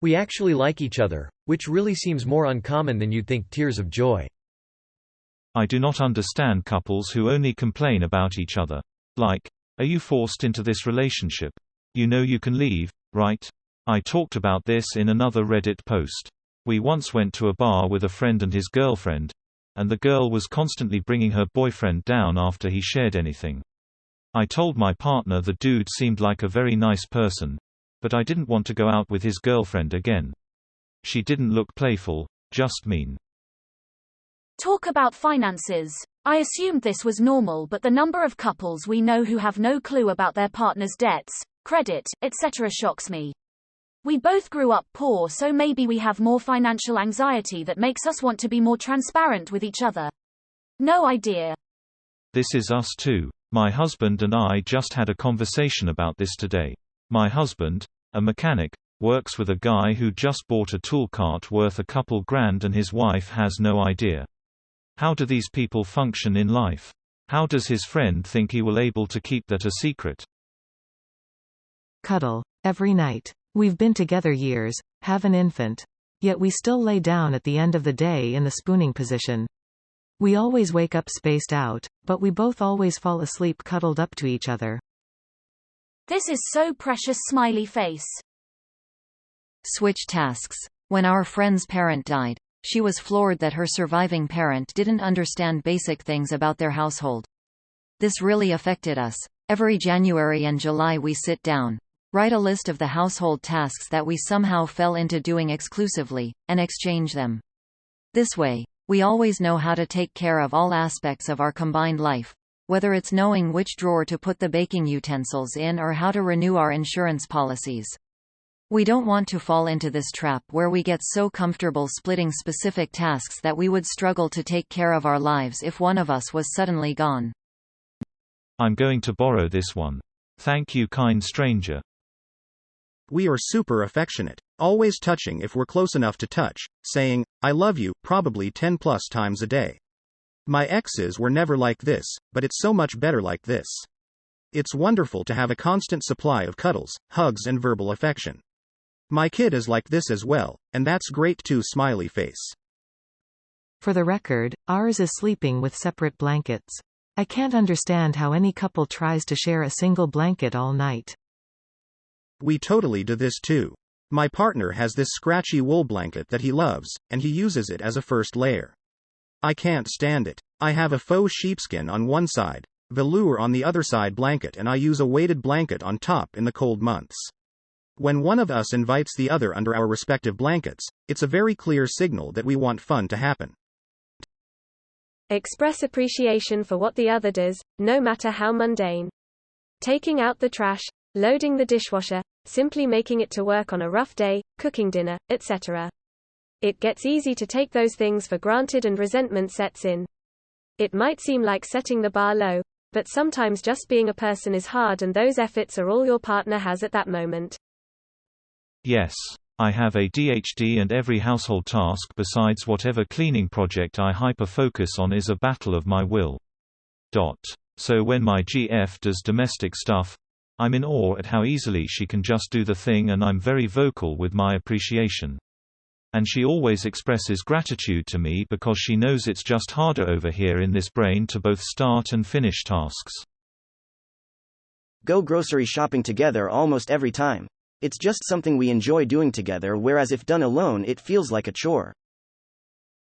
We actually like each other, which really seems more uncommon than you'd think. Tears of joy. I do not understand couples who only complain about each other. Like, are you forced into this relationship? You know you can leave, right? I talked about this in another Reddit post. We once went to a bar with a friend and his girlfriend, and the girl was constantly bringing her boyfriend down after he shared anything. I told my partner the dude seemed like a very nice person, but I didn't want to go out with his girlfriend again. She didn't look playful, just mean. Talk about finances. I assumed this was normal, but the number of couples we know who have no clue about their partner's debts, credit, etc. shocks me. We both grew up poor, so maybe we have more financial anxiety that makes us want to be more transparent with each other. No idea. This is us too. My husband and I just had a conversation about this today. My husband, a mechanic, works with a guy who just bought a tool cart worth a couple grand and his wife has no idea. How do these people function in life? How does his friend think he will able to keep that a secret? Cuddle. Every night. We've been together years, have an infant. Yet we still lay down at the end of the day in the spooning position. We always wake up spaced out, but we both always fall asleep cuddled up to each other. This is so precious. Smiley face. Switch tasks. When our friend's parent died, she was floored that her surviving parent didn't understand basic things about their household. This really affected us. Every January and July we sit down, write a list of the household tasks that we somehow fell into doing exclusively, and exchange them. This way, we always know how to take care of all aspects of our combined life, whether it's knowing which drawer to put the baking utensils in or how to renew our insurance policies. We don't want to fall into this trap where we get so comfortable splitting specific tasks that we would struggle to take care of our lives if one of us was suddenly gone. I'm going to borrow this one. Thank you, kind stranger. We are super affectionate, always touching if we're close enough to touch, saying, I love you, probably 10 plus times a day. My exes were never like this, but it's so much better like this. It's wonderful to have a constant supply of cuddles, hugs and verbal affection. My kid is like this as well, and that's great too. Smiley face. For the record, ours is sleeping with separate blankets. I can't understand how any couple tries to share a single blanket all night. We totally do this too. My partner has this scratchy wool blanket that he loves, and he uses it as a first layer. I can't stand it. I have a faux sheepskin on one side, velour on the other side blanket, and I use a weighted blanket on top in the cold months. When one of us invites the other under our respective blankets, it's a very clear signal that we want fun to happen. Express appreciation for what the other does, no matter how mundane. Taking out the trash, loading the dishwasher, simply making it to work on a rough day, cooking dinner, etc. It gets easy to take those things for granted and resentment sets in. It might seem like setting the bar low, but sometimes just being a person is hard, and those efforts are all your partner has at that moment. Yes. I have ADHD and every household task besides whatever cleaning project I hyper-focus on is a battle of my will. So when my GF does domestic stuff, I'm in awe at how easily she can just do the thing, and I'm very vocal with my appreciation. And she always expresses gratitude to me because she knows it's just harder over here in this brain to both start and finish tasks. Go grocery shopping together almost every time. It's just something we enjoy doing together, whereas if done alone it feels like a chore.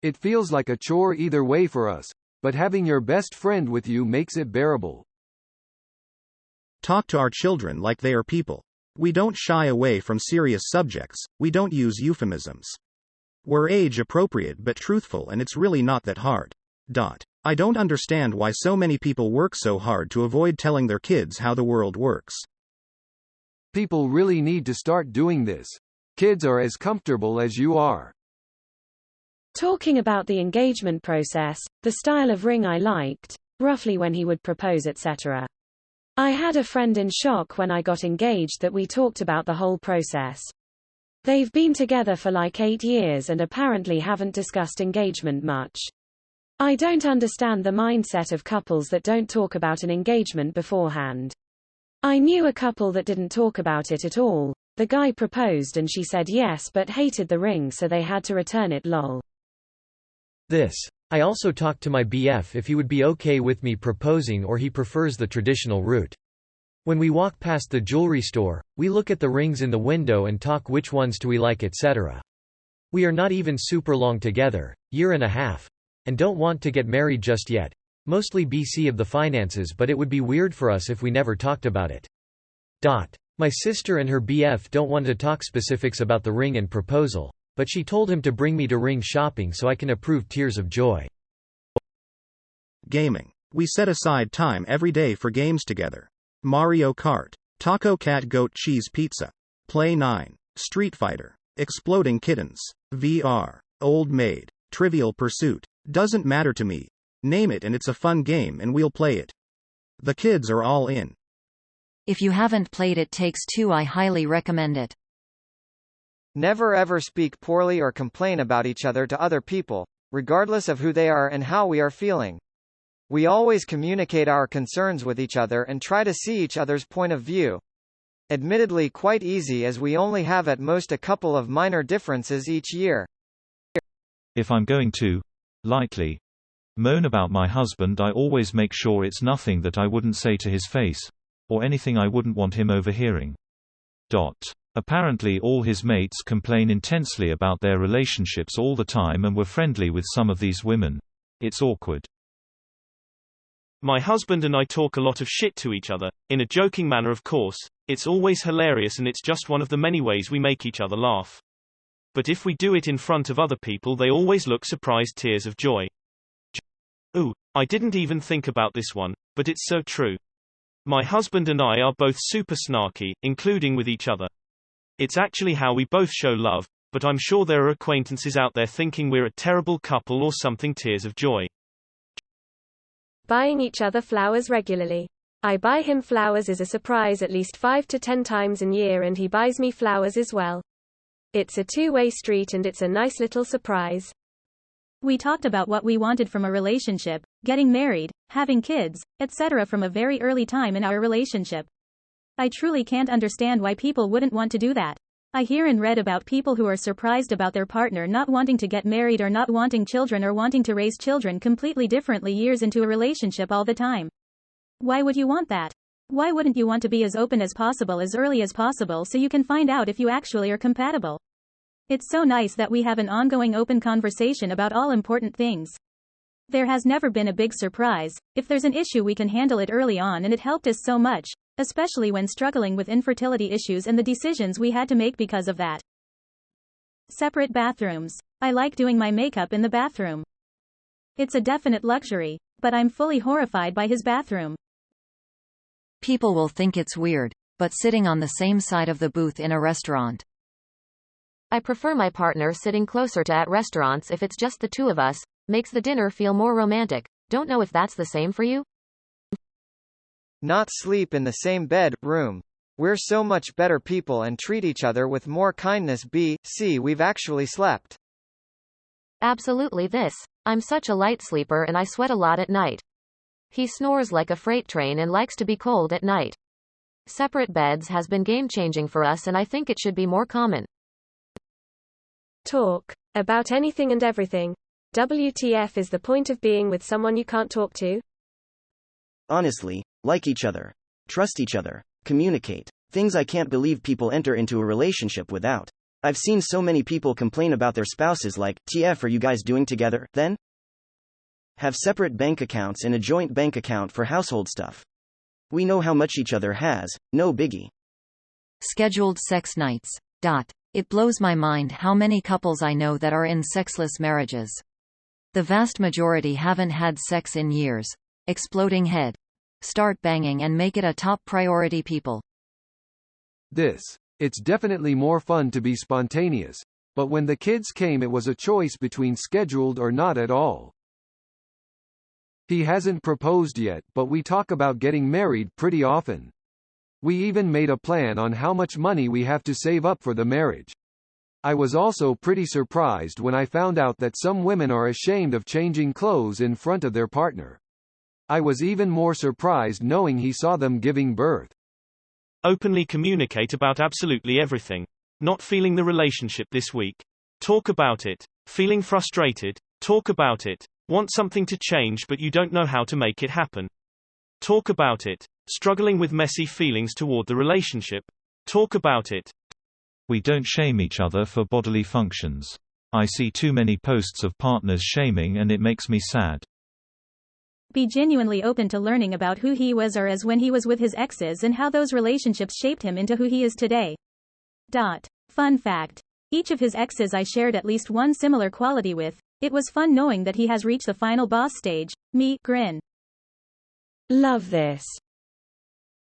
It feels like a chore either way for us, but having your best friend with you makes it bearable. Talk to our children like they are people. We don't shy away from serious subjects, we don't use euphemisms. We're age appropriate but truthful, and it's really not that hard. I don't understand why so many people work so hard to avoid telling their kids how the world works. People really need to start doing this. Kids are as comfortable as you are. Talking about the engagement process, the style of ring I liked, roughly when he would propose, etc. I had a friend in shock when I got engaged that we talked about the whole process. They've been together for like 8 years and apparently haven't discussed engagement much. I don't understand the mindset of couples that don't talk about an engagement beforehand. I knew a couple that didn't talk about it at all, The guy proposed and she said yes but hated the ring so they had to return it lol. This. I also talked to my BF if he would be okay with me proposing or he prefers the traditional route. When we walk past the jewelry store, we look at the rings in the window and talk which ones do we like etc. We are not even super long together, year and a half. And don't want to get married just yet. Mostly BC of the finances but it would be weird for us if we never talked about it. My sister and her BF don't want to talk specifics about the ring and proposal. But she told him to bring me to ring shopping so I can approve tears of joy. Gaming. We set aside time every day for games together. Mario Kart, Taco Cat Goat Cheese Pizza, Play 9, Street Fighter, Exploding Kittens, VR, Old Maid, Trivial Pursuit. Doesn't matter to me. Name it and it's a fun game and we'll play it. The kids are all in. If you haven't played It Takes Two, I highly recommend it. Never ever speak poorly or complain about each other to other people, regardless of who they are and how we are feeling. We always communicate our concerns with each other and try to see each other's point of view. Admittedly quite easy as we only have at most a couple of minor differences each year. If I'm going to, lightly, moan about my husband, I always make sure it's nothing that I wouldn't say to his face, or anything I wouldn't want him overhearing. Apparently all his mates complain intensely about their relationships all the time and were friendly with some of these women. It's awkward. My husband and I talk a lot of shit to each other, in a joking manner of course. It's always hilarious and it's just one of the many ways we make each other laugh. But if we do it in front of other people they always look surprised tears of joy. Ooh, I didn't even think about this one, but it's so true. My husband and I are both super snarky, including with each other. It's actually how we both show love, but I'm sure there are acquaintances out there thinking we're a terrible couple or something. Tears of joy. Buying each other flowers regularly. I buy him flowers as a surprise at least 5 to 10 times a year and he buys me flowers as well. It's a two-way street and it's a nice little surprise. We talked about what we wanted from a relationship, getting married, having kids, etc. from a very early time in our relationship. I truly can't understand why people wouldn't want to do that. I hear and read about people who are surprised about their partner not wanting to get married or not wanting children or wanting to raise children completely differently years into a relationship all the time. Why would you want that? Why wouldn't you want to be as open as possible as early as possible so you can find out if you actually are compatible? It's so nice that we have an ongoing open conversation about all important things. There has never been a big surprise. If there's an issue we can handle it early on and it helped us so much, especially when struggling with infertility issues and the decisions we had to make because of that. Separate bathrooms. I like doing my makeup in the bathroom. It's a definite luxury, but I'm fully horrified by his bathroom. People will think it's weird, but sitting on the same side of the booth in a restaurant. I prefer my partner sitting closer to at restaurants if it's just the two of us, makes the dinner feel more romantic. Don't know if that's the same for you? Not sleep in the same bed, room. We're so much better people and treat each other with more kindness. See, we've actually slept. Absolutely this. I'm such a light sleeper and I sweat a lot at night. He snores like a freight train and likes to be cold at night. Separate beds has been game-changing for us and I think it should be more common. Talk about anything and everything. WTF is the point of being with someone you can't talk to? Honestly, like each other. Trust each other. Communicate. Things I can't believe people enter into a relationship without. I've seen so many people complain about their spouses like, TF are you guys doing together, then? Have separate bank accounts and a joint bank account for household stuff. We know how much each other has, no biggie. Scheduled sex nights. It blows my mind how many couples I know that are in sexless marriages. The vast majority haven't had sex in years. Exploding head. Start banging and make it a top priority, people. It's definitely more fun to be spontaneous. But when the kids came it was a choice between scheduled or not at all. He hasn't proposed yet, but we talk about getting married pretty often. We even made a plan on how much money we have to save up for the marriage. I was also pretty surprised when I found out that some women are ashamed of changing clothes in front of their partner. I was even more surprised knowing he saw them giving birth. Openly communicate about absolutely everything. Not feeling the relationship this week? Talk about it. Feeling frustrated? Talk about it. Want something to change but you don't know how to make it happen? Talk about it. Struggling with messy feelings toward the relationship? Talk about it. We don't shame each other for bodily functions. I see too many posts of partners shaming and it makes me sad. Be genuinely open to learning about who he was or is when he was with his exes and how those relationships shaped him into who he is today. Fun fact. Each of his exes I shared at least one similar quality with. It was fun knowing that he has reached the final boss stage. Me, grin. Love this.